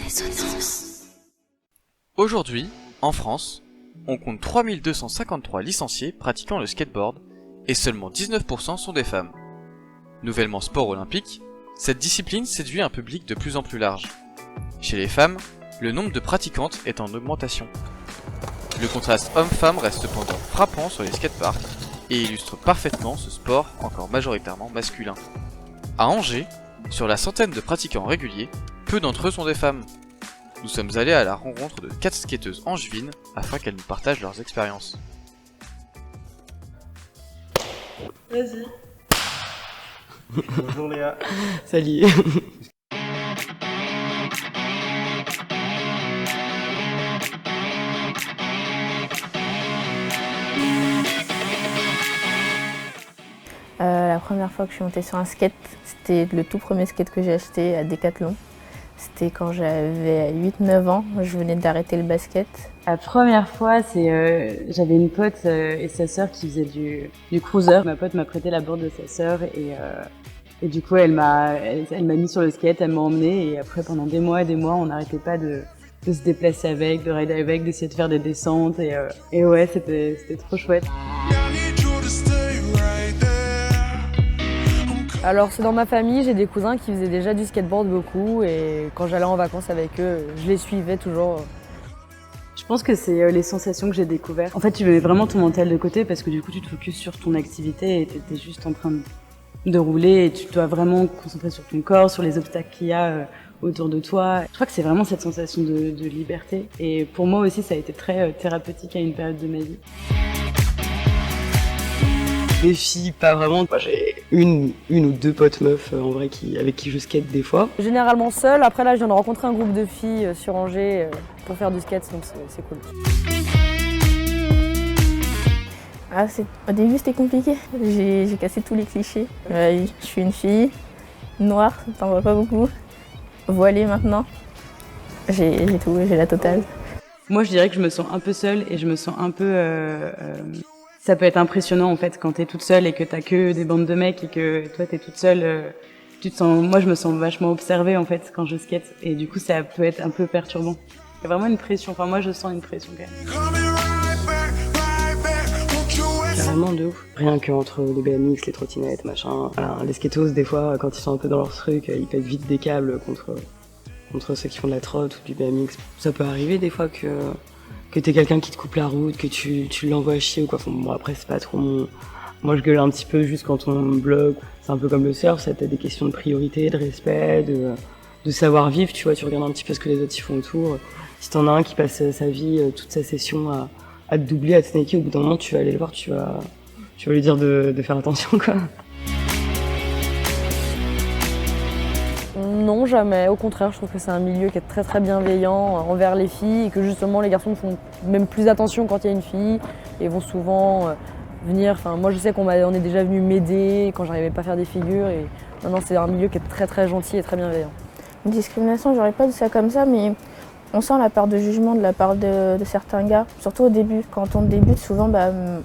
Résonance. Aujourd'hui, en France, on compte 3253 licenciés pratiquant le skateboard et seulement 19% sont des femmes. Nouvellement sport olympique, cette discipline séduit un public de plus en plus large. Chez les femmes, le nombre de pratiquantes est en augmentation. Le contraste homme-femme reste cependant frappant sur les skateparks et illustre parfaitement ce sport encore majoritairement masculin. À Angers, sur la centaine de pratiquants réguliers, peu d'entre eux sont des femmes. Nous sommes allés à la rencontre de 4 skateuses angevines afin qu'elles nous partagent leurs expériences. Vas-y. Bonjour Léa. Salut. La première fois que je suis montée sur un skate, c'était le tout premier skate que j'ai acheté à Decathlon. C'était quand j'avais 8-9 ans, je venais d'arrêter le basket. La première fois, j'avais une pote et sa sœur qui faisaient du cruiser. Ma pote m'a prêté la board de sa sœur et du coup elle m'a mis sur le skate, elle m'a emmenée et après pendant des mois, on n'arrêtait pas de se déplacer avec, de rider avec, d'essayer de faire des descentes et ouais, c'était trop chouette. Alors c'est dans ma famille, j'ai des cousins qui faisaient déjà du skateboard beaucoup et quand j'allais en vacances avec eux, je les suivais toujours. Je pense que c'est les sensations que j'ai découvertes. En fait, tu mets vraiment ton mental de côté parce que du coup, tu te focuses sur ton activité et t'es juste en train de rouler et tu dois vraiment te concentrer sur ton corps, sur les obstacles qu'il y a autour de toi. Je crois que c'est vraiment cette sensation de liberté et pour moi aussi, ça a été très thérapeutique à une période de ma vie. Les filles, pas vraiment. Moi, j'ai une ou deux potes meufs en vrai avec qui je skate des fois. Généralement seule, après là je viens de rencontrer un groupe de filles sur Angers pour faire du skate, donc c'est cool. Au début c'était compliqué, j'ai cassé tous les clichés. Je suis une fille, noire, t'en vois pas beaucoup, voilée maintenant. J'ai tout, j'ai la totale. Moi je dirais que je me sens un peu seule et je me sens un peu... Ça peut être impressionnant en fait quand t'es toute seule et que t'as que des bandes de mecs et que toi t'es toute seule. Moi je me sens vachement observée en fait quand je skate et du coup ça peut être un peu perturbant. Il y a vraiment une pression, enfin moi je sens une pression quand même. Carrément de ouf. Rien qu'entre les BMX, les trottinettes, machin. Alors, les skatos des fois quand ils sont un peu dans leur truc, ils pètent vite des câbles contre ceux qui font de la trotte ou du BMX. Ça peut arriver des fois que t'es quelqu'un qui te coupe la route, que tu l'envoies chier ou quoi. Enfin, bon, après, c'est pas trop mon... Moi, je gueule un petit peu juste quand on me bloque. C'est un peu comme le surf, ça t'as des questions de priorité, de respect, de savoir-vivre, tu vois. Tu regardes un petit peu ce que les autres y font autour. Si t'en as un qui passe sa vie, toute sa session à te doubler, à te snaker, au bout d'un moment, tu vas aller le voir, tu vas lui dire de faire attention, quoi. Non, jamais. Au contraire, je trouve que c'est un milieu qui est très très bienveillant envers les filles et que justement les garçons font même plus attention quand il y a une fille et vont souvent venir. Enfin, moi je sais qu'on est déjà venu m'aider quand j'arrivais pas à faire des figures et non, c'est un milieu qui est très très gentil et très bienveillant. Une discrimination, j'aurais pas dit ça comme ça, mais on sent la part de jugement de la part de certains gars, surtout au début. Quand on débute, souvent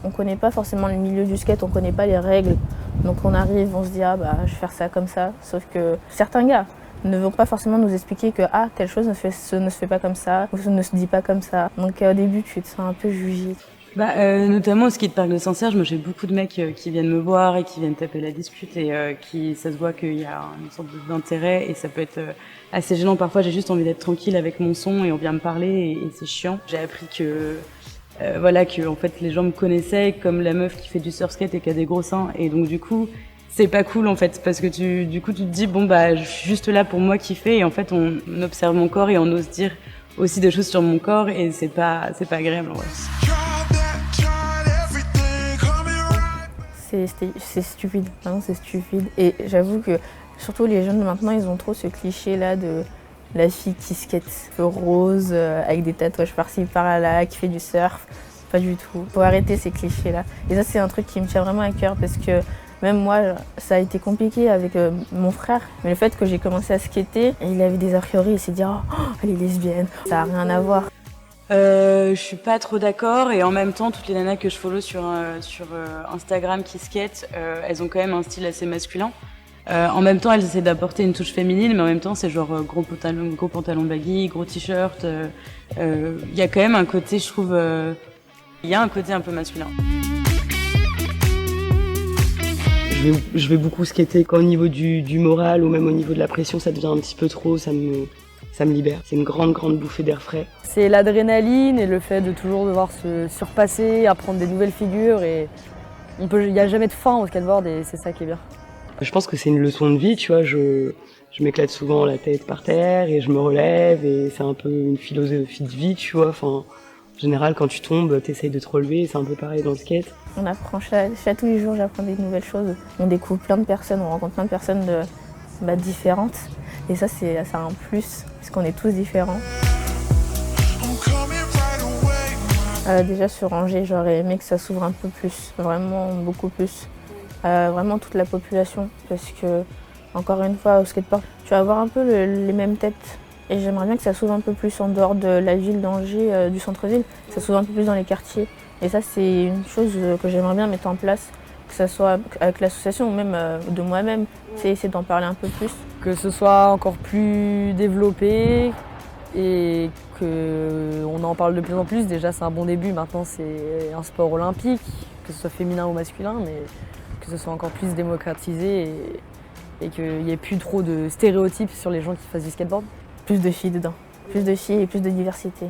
on connaît pas forcément le milieu du skate, on connaît pas les règles. Donc on arrive, on se dit je vais faire ça comme ça, sauf que certains gars ne vont pas forcément nous expliquer que telle chose ne se fait pas comme ça, ou ne se dit pas comme ça. Donc au début, tu te sens un peu jugé. Notamment au skatepark de Saint-Serge, moi j'ai beaucoup de mecs qui viennent me voir et qui viennent taper la discute et ça se voit qu'il y a une sorte d'intérêt et ça peut être assez gênant. Parfois j'ai juste envie d'être tranquille avec mon son et on vient me parler et c'est chiant. J'ai appris que en fait les gens me connaissaient comme la meuf qui fait du surf skate et qui a des gros seins et donc du coup c'est pas cool en fait parce que tu te dis je suis juste là pour moi kiffer et en fait on observe mon corps et on ose dire aussi des choses sur mon corps et c'est pas agréable en vrai. C'est stupide, vraiment c'est stupide. Et j'avoue que surtout les jeunes maintenant ils ont trop ce cliché là de la fille qui skate feu rose avec des tatouages par-ci par-là, qui fait du surf. Pas du tout. Faut arrêter ces clichés là. Et ça c'est un truc qui me tient vraiment à cœur parce que même moi, ça a été compliqué avec mon frère. Mais le fait que j'ai commencé à skater, il avait des a priori, il s'est dit elle est lesbienne, ça n'a rien à voir. Je suis pas trop d'accord et en même temps, toutes les nanas que je follow sur Instagram qui skatent, elles ont quand même un style assez masculin. En même temps, elles essaient d'apporter une touche féminine, mais en même temps, c'est genre gros pantalon baggy, gros t-shirt. Il y a quand même un côté, je trouve, il y a un côté un peu masculin. Je vais beaucoup skater quand au niveau du moral ou même au niveau de la pression, ça devient un petit peu trop, ça me libère. C'est une grande bouffée d'air frais. C'est l'adrénaline et le fait de toujours devoir se surpasser, apprendre des nouvelles figures et il n'y a jamais de fin au skateboard et c'est ça qui est bien. Je pense que c'est une leçon de vie, tu vois, je m'éclate souvent la tête par terre et je me relève et c'est un peu une philosophie de vie, tu vois, enfin, en général quand tu tombes, t'essayes de te relever, c'est un peu pareil dans le skate. On apprend tous les jours, j'apprends des nouvelles choses. On découvre plein de personnes, on rencontre plein de personnes différentes. Et ça, ça a un plus, parce qu'on est tous différents. Déjà sur Angers, j'aurais aimé que ça s'ouvre un peu plus, vraiment beaucoup plus. Vraiment toute la population, parce que, encore une fois, au skatepark, tu vas avoir un peu les mêmes têtes. Et j'aimerais bien que ça s'ouvre un peu plus en dehors de la ville d'Angers, du centre-ville, que ça s'ouvre un peu plus dans les quartiers. Et ça, c'est une chose que j'aimerais bien mettre en place, que ce soit avec l'association ou même de moi-même, c'est essayer d'en parler un peu plus. Que ce soit encore plus développé et qu'on en parle de plus en plus, déjà c'est un bon début. Maintenant, c'est un sport olympique, que ce soit féminin ou masculin, mais que ce soit encore plus démocratisé et qu'il n'y ait plus trop de stéréotypes sur les gens qui fassent du skateboard. Plus de filles dedans, plus de filles et plus de diversité.